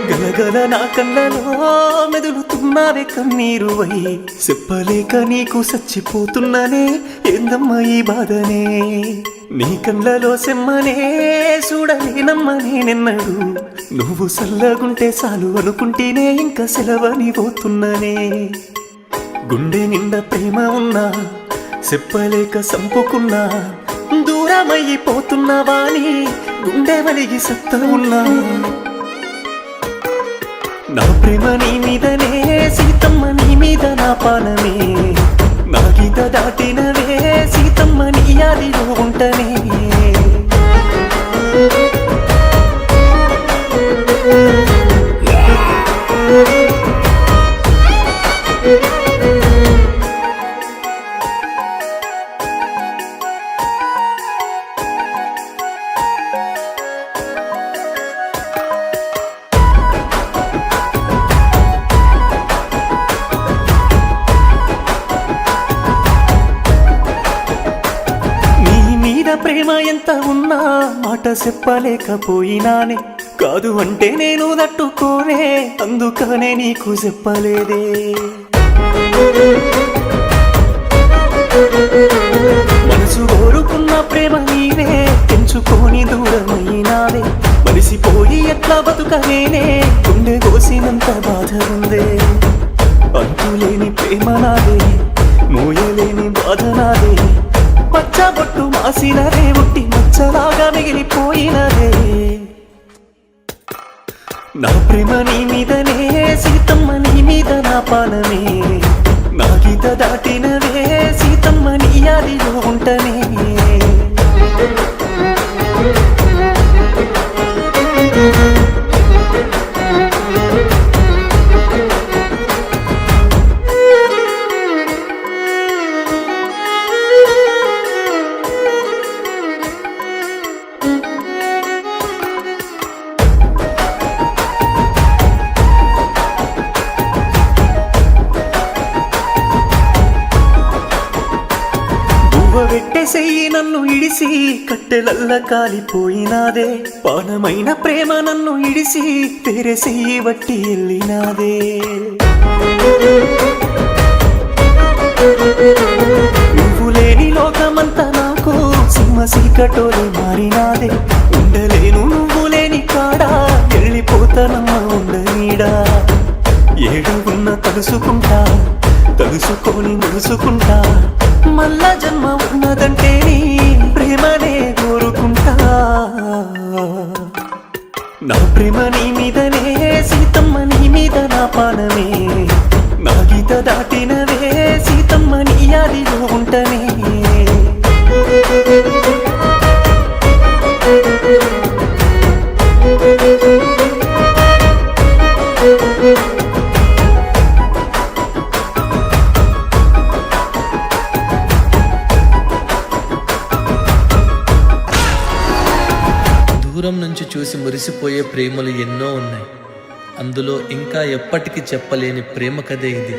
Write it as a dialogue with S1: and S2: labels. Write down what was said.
S1: గలగల నా కళ్ళలో మెదులుతున్నావే కన్నీరువై, చెప్పలేక నీకు చచ్చిపోతున్నానే ఏందమ్మా ఈ బాధనే. నీ కళ్ళలో సెమ్మనే చూడలేనమ్మనే నిన్నడు, నువ్వు సల్లగుంటే చాలు అనుకుంటేనే ఇంకా సెలవని పోతున్నానే. గుండె నిండా ప్రేమ ఉన్నా చెప్పలేక సంపుకున్నా, దూరమైపోతున్నావాని గుండె వలిగి సత్త ఉన్నా. నా ప్రేమ నీ మీదనే సీతమ్మ, నీ మీద నా పానమే, నా గీత దాటినవే సీతమ్మ, నీ యాదిలో ఉంటనే. ప్రేమ ఎంత ఉన్నా మాట చెప్పలేకపోయినానే, కాదు అంటే నేను తట్టుకోనే అందుకనే నీకు చెప్పలేదే. మనసు కోరుకున్న ప్రేమ నీవే తెంచుకొని దూరమైనావే, మరిసిపోయి ఎట్లా బతుకనేనే గుండె కోసినంత బాధ ఉందే. అంతులేని ప్రేమ నాదే, మోయలేని బాధ నాదే, పచ్చబొట్టు మాసినదే ఉట్టి మచ్చలాగా మిగిలిపోయినదే. నా ప్రేమ నీ మీదనే సీతమ్మ, నీ మీద నా పానమే, నా గీత దాటినవే సీతమ్మ, నీ యాదిలో ఉంటనే. పెట్టేసేయి నన్ను ఇడిసి కట్టెలల్ల కాలిపోయినాదే, పానమైన ప్రేమ నన్ను ఇడిసి వేరే చెయ్యి వట్టి వెళ్ళినాదే. నువ్వు లేని లోకమంతా నాకు సింహ సీకటోలే మారినాదే, ఉండలేను నువ్వు లేని కాడా వెళ్ళిపోతానమ్మ ఉండనీడా. ఏడు ఉన్న తలుసుకుంటా తలుసుకొని ముడుచుకుంటా, మళ్ళా జన్మ ఉన్నదంటే నీ ప్రేమనే కోరుకుంటా. నా ప్రేమ నీ మీదనే సీతమ్మ, నీ మీద నా పానమే, నా గీత దాటినవే సీతమ్మ, నీ యాదిలో ఉంటనే.
S2: దూరం నుంచి చూసి మురిసిపోయే ప్రేమలు ఎన్నో ఉన్నాయి, అందులో ఇంకా ఎప్పటికీ చెప్పలేని ప్రేమ కథే ఇది.